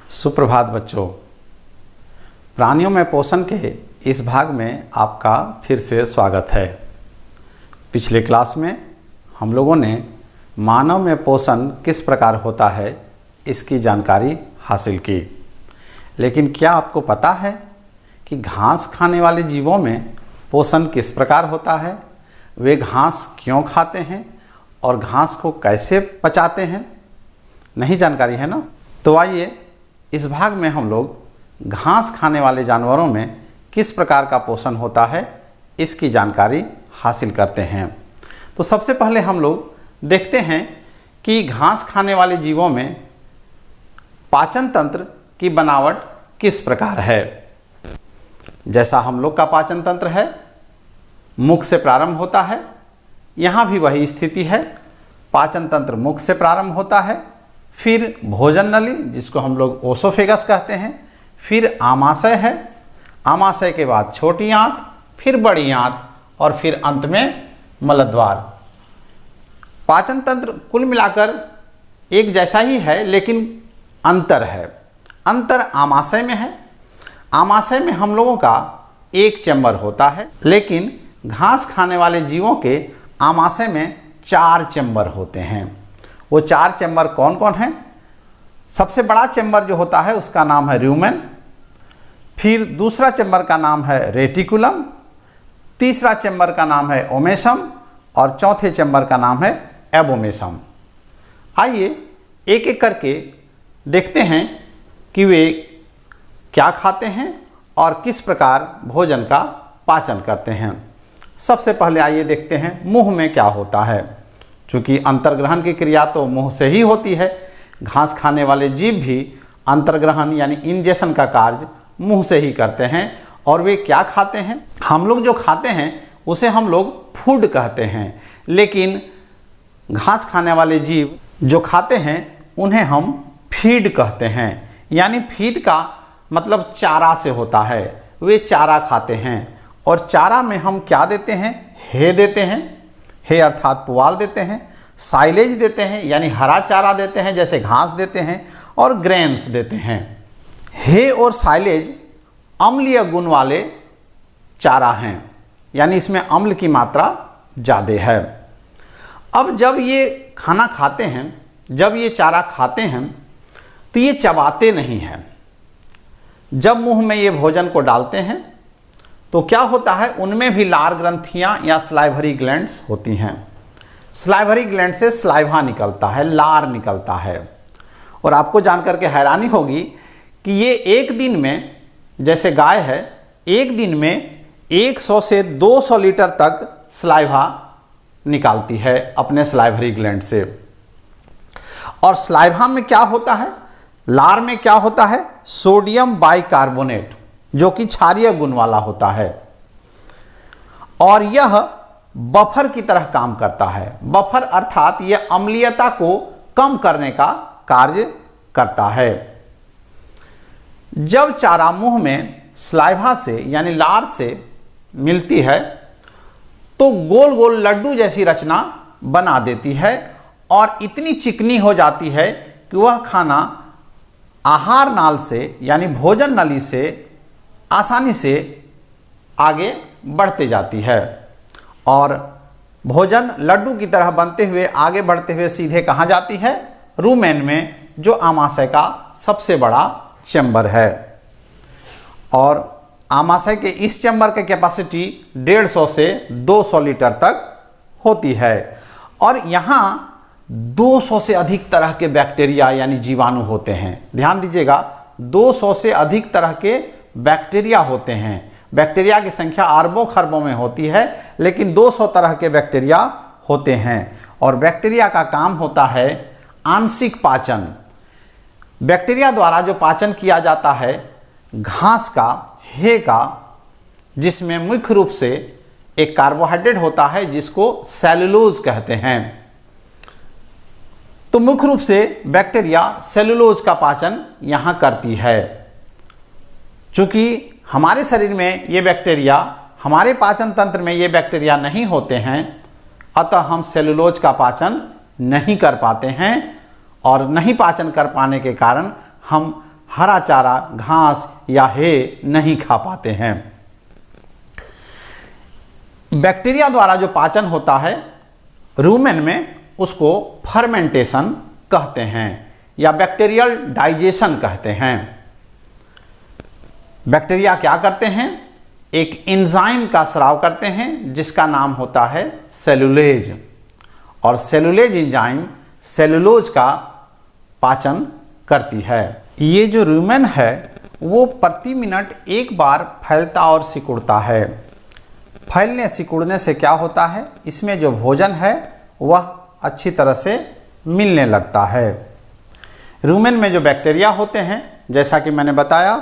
सुप्रभात बच्चों। प्राणियों में पोषण के इस भाग में आपका फिर से स्वागत है। पिछले क्लास में हम लोगों ने मानव में पोषण किस प्रकार होता है इसकी जानकारी हासिल की, लेकिन क्या आपको पता है कि घास खाने वाले जीवों में पोषण किस प्रकार होता है, वे घास क्यों खाते हैं और घास को कैसे पचाते हैं? नहीं जानकारी है ना? तो आइए इस भाग में हम लोग घास खाने वाले जानवरों में किस प्रकार का पोषण होता है इसकी जानकारी हासिल करते हैं। तो सबसे पहले हम लोग देखते हैं कि घास खाने वाले जीवों में पाचन तंत्र की बनावट किस प्रकार है। जैसा हम लोग का पाचन तंत्र है, मुख से प्रारंभ होता है, यहाँ भी वही स्थिति है। पाचन तंत्र मुख से प्रारंभ होता है, फिर भोजन नली जिसको हम लोग ओसोफेगस कहते हैं, फिर आमाशय है, आमाशय के बाद छोटी आंत, फिर बड़ी आंत और फिर अंत में मलद्वार। पाचन तंत्र कुल मिलाकर एक जैसा ही है, लेकिन अंतर है। अंतर आमाशय में है। आमाशय में हम लोगों का एक चैम्बर होता है, लेकिन घास खाने वाले जीवों के आमाशय में 4 चैम्बर होते हैं। वो 4 चैम्बर कौन कौन हैं? सबसे बड़ा चैम्बर जो होता है उसका नाम है र्यूमेन, फिर दूसरा चैम्बर का नाम है रेटिकुलम, तीसरा चैम्बर का नाम है ओमेसम और चौथे चैम्बर का नाम है एबोमेसम। आइए एक एक करके देखते हैं कि वे क्या खाते हैं और किस प्रकार भोजन का पाचन करते हैं। सबसे पहले आइए देखते हैं मुंह में क्या होता है। चूँकि अंतर्ग्रहण की क्रिया तो मुंह से ही होती है, घास खाने वाले जीव भी अंतर्ग्रहण यानी इंजेक्शन का कार्य मुंह से ही करते हैं। और वे क्या खाते हैं? हम लोग जो खाते हैं उसे हम लोग फूड कहते हैं, लेकिन घास खाने वाले जीव जो खाते हैं उन्हें हम फीड कहते हैं। यानी फीड का मतलब चारा से होता है। वे चारा खाते हैं और चारा में हम क्या देते हैं? हे देते हैं, हे अर्थात पुआल देते हैं, साइलेज देते हैं यानी हरा चारा देते हैं जैसे घास देते हैं, और ग्रेन्स देते हैं। हे और साइलेज अम्लीय गुण वाले चारा हैं, यानी इसमें अम्ल की मात्रा ज़्यादा है। अब जब ये खाना खाते हैं, जब ये चारा खाते हैं तो ये चबाते नहीं हैं। जब मुंह में ये भोजन को डालते हैं तो क्या होता है, उनमें भी लार ग्रंथियां या स्लाइवरी ग्लैंड्स होती हैं। स्लाइवरी ग्लैंड से स्लाइवा निकलता है, लार निकलता है। और आपको जानकर के हैरानी होगी कि ये एक दिन में, जैसे गाय है, एक दिन में 100 से 200 लीटर तक स्लाइवा निकालती है अपने स्लाइवरी ग्लैंड से। और स्लाइवा में क्या होता है, लार में क्या होता है? सोडियम बाइकार्बोनेट, जो कि क्षारीय गुण वाला होता है, और यह बफर की तरह काम करता है। बफर अर्थात यह अम्लीयता को कम करने का कार्य करता है। जब चारा मुंह में स्लाइवा से यानी लार से मिलती है तो गोल गोल लड्डू जैसी रचना बना देती है और इतनी चिकनी हो जाती है कि वह खाना आहार नाल से यानी भोजन नली से आसानी से आगे बढ़ते जाती है। और भोजन लड्डू की तरह बनते हुए आगे बढ़ते हुए सीधे कहाँ जाती है? रूमेन में, जो आमाशय का सबसे बड़ा चैम्बर है। और आमाशय के इस चैम्बर की कैपेसिटी 150 से 200 लीटर तक होती है। और यहाँ 200 से अधिक तरह के बैक्टीरिया यानी जीवाणु होते हैं। ध्यान दीजिएगा, 200 से अधिक तरह के बैक्टीरिया होते हैं। बैक्टीरिया की संख्या अरबों खरबों में होती है, लेकिन 200 तरह के बैक्टीरिया होते हैं। और बैक्टीरिया का काम होता है आंशिक पाचन। बैक्टीरिया द्वारा जो पाचन किया जाता है घास का, हे का, जिसमें मुख्य रूप से एक कार्बोहाइड्रेट होता है जिसको सेलुलोज कहते हैं। तो मुख्य रूप से बैक्टीरिया सेलुलोज का पाचन यहाँ करती है। चूँकि हमारे शरीर में ये बैक्टीरिया, हमारे पाचन तंत्र में ये बैक्टीरिया नहीं होते हैं, अतः हम सेलुलोज का पाचन नहीं कर पाते हैं। और नहीं पाचन कर पाने के कारण हम हरा चारा, घास या हे नहीं खा पाते हैं। बैक्टीरिया द्वारा जो पाचन होता है रूमेन में, उसको फर्मेंटेशन कहते हैं या बैक्टीरियल डाइजेशन कहते हैं। बैक्टीरिया क्या करते हैं? एक एंजाइम का स्राव करते हैं जिसका नाम होता है सेलुलेज, और सेलुलेज एंजाइम सेलुलोज का पाचन करती है। ये जो रूमेन है वो प्रति मिनट एक बार फैलता और सिकुड़ता है। फैलने सिकुड़ने से क्या होता है, इसमें जो भोजन है वह अच्छी तरह से मिलने लगता है। रूमेन में जो बैक्टीरिया होते हैं, जैसा कि मैंने बताया,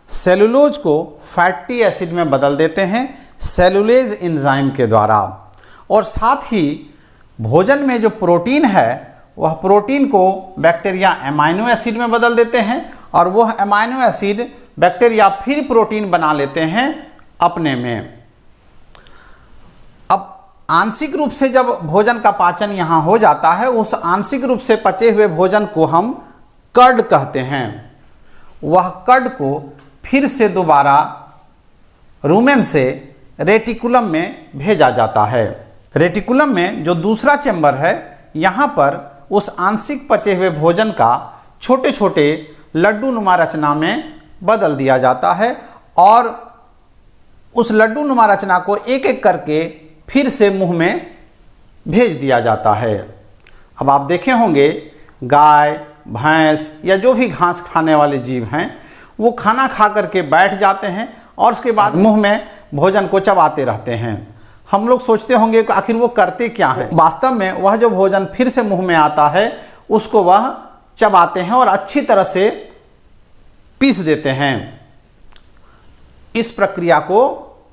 सेलुलोज को फैटी एसिड में बदल देते हैं सेलुलेज एंजाइम के द्वारा, और साथ ही भोजन में जो प्रोटीन है वह प्रोटीन को बैक्टीरिया एमाइनो एसिड में बदल देते हैं, और वह एमाइनो एसिड बैक्टीरिया फिर प्रोटीन बना लेते हैं अपने में। अब आंशिक रूप से जब भोजन का पाचन यहाँ हो जाता है, उस आंशिक रूप से पचे हुए भोजन को हम कर्ड कहते हैं। वह कर्ड को फिर से दोबारा रूमेन से रेटिकुलम में भेजा जाता है। रेटिकुलम में जो दूसरा चैम्बर है, यहाँ पर उस आंशिक पचे हुए भोजन का छोटे छोटे लड्डू नुमा रचना में बदल दिया जाता है, और उस लड्डू नुमा रचना को एक एक करके फिर से मुंह में भेज दिया जाता है। अब आप देखे होंगे गाय, भैंस या जो भी घास खाने वाले जीव हैं, वो खाना खा करके बैठ जाते हैं और उसके बाद मुंह में भोजन को चबाते रहते हैं। हम लोग सोचते होंगे कि आखिर वो करते क्या हैं। वास्तव में वह जो भोजन फिर से मुंह में आता है उसको वह चबाते हैं और अच्छी तरह से पीस देते हैं। इस प्रक्रिया को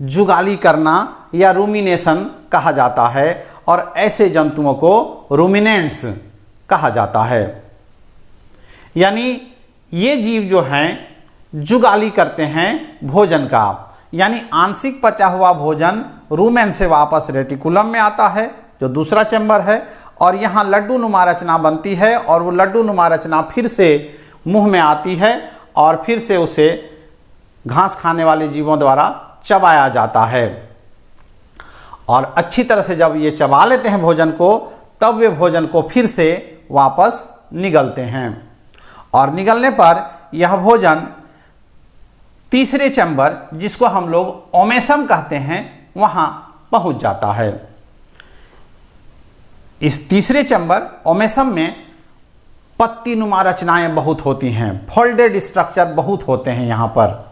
जुगाली करना या रूमिनेशन कहा जाता है, और ऐसे जंतुओं को रूमिनेंट्स कहा जाता है। यानी ये जीव जो हैं जुगाली करते हैं भोजन का, यानी आंशिक पचा हुआ भोजन रूमेन से वापस रेटिकुलम में आता है जो दूसरा चैम्बर है, और यहाँ लड्डू नुमा रचना बनती है, और वो लड्डू नुमा रचना फिर से मुंह में आती है और फिर से उसे घास खाने वाले जीवों द्वारा चबाया जाता है। और अच्छी तरह से जब ये चबा लेते हैं भोजन को, तब वे भोजन को फिर से वापस निगलते हैं, और निगलने पर यह भोजन तीसरे चैम्बर, जिसको हम लोग ओमेसम कहते हैं, वहाँ पहुँच जाता है। इस तीसरे चैम्बर ओमेसम में पत्ती नुमा रचनाएं बहुत होती हैं, फोल्डेड स्ट्रक्चर बहुत होते हैं। यहाँ पर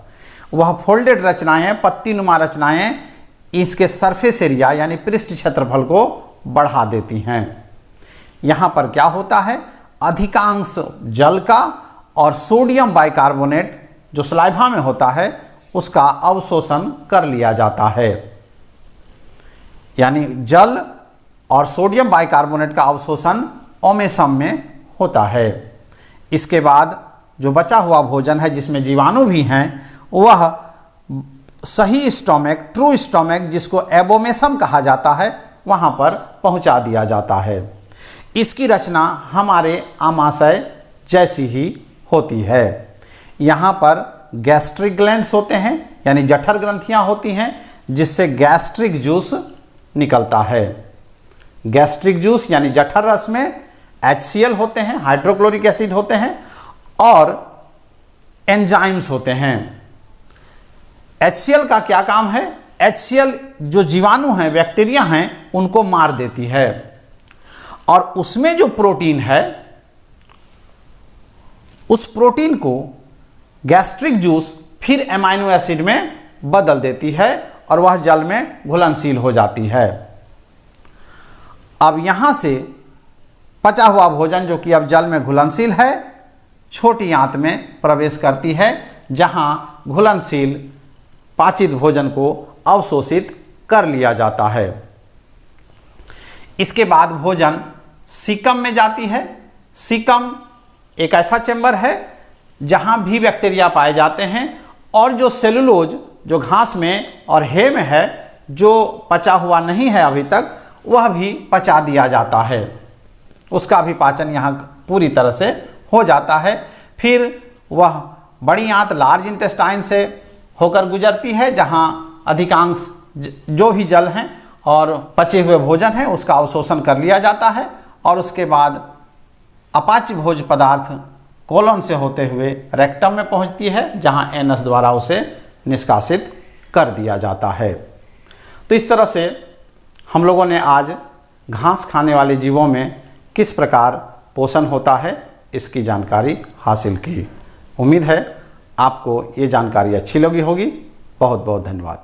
वह फोल्डेड रचनाएं, पत्ती नुमा रचनाएं इसके सरफेस एरिया यानी पृष्ठ क्षेत्रफल को बढ़ा देती हैं। यहाँ पर क्या होता है, अधिकांश जल का और सोडियम बाइकार्बोनेट जो सलाइवा में होता है उसका अवशोषण कर लिया जाता है। यानी जल और सोडियम बाइकार्बोनेट का अवशोषण ओमेसम में होता है। इसके बाद जो बचा हुआ भोजन है जिसमें जीवाणु भी हैं, वह सही स्टोमक, ट्रू स्टोमक, जिसको एबोमेसम कहा जाता है, वहाँ पर पहुँचा दिया जाता है। इसकी रचना हमारे आमाशय जैसी ही होती है। यहाँ पर गैस्ट्रिक ग्लैंड्स होते हैं, यानी जठर ग्रंथियाँ होती हैं, जिससे गैस्ट्रिक जूस निकलता है। गैस्ट्रिक जूस यानी जठर रस में HCl होते हैं, हाइड्रोक्लोरिक एसिड होते हैं, और एंजाइम्स होते हैं। HCl का क्या काम है? HCl जो जीवाणु हैं, बैक्टीरिया हैं, उनको मार देती है, और उसमें जो प्रोटीन है उस प्रोटीन को गैस्ट्रिक जूस फिर एमाइनो एसिड में बदल देती है, और वह जल में घुलनशील हो जाती है। अब यहाँ से पचा हुआ भोजन जो कि अब जल में घुलनशील है, छोटी आंत में प्रवेश करती है, जहाँ घुलनशील पाचित भोजन को अवशोषित कर लिया जाता है। इसके बाद भोजन सीकम में जाती है। सीकम एक ऐसा चैम्बर है जहाँ भी बैक्टीरिया पाए जाते हैं, और जो सेलुलोज जो घास में और हे में है, जो पचा हुआ नहीं है अभी तक, वह भी पचा दिया जाता है। उसका भी पाचन यहाँ पूरी तरह से हो जाता है। फिर वह बड़ी आंत लार्ज इंटेस्टाइन से होकर गुजरती है, जहाँ अधिकांश जो भी जल हैं और पचे हुए भोजन हैं उसका अवशोषण कर लिया जाता है, और उसके बाद अपाच्य भोज्य पदार्थ कोलन से होते हुए रेक्टम में पहुंचती है, जहां एनस द्वारा उसे निष्कासित कर दिया जाता है। तो इस तरह से हम लोगों ने आज घास खाने वाले जीवों में किस प्रकार पोषण होता है इसकी जानकारी हासिल की। उम्मीद है आपको ये जानकारी अच्छी लगी होगी। बहुत बहुत धन्यवाद।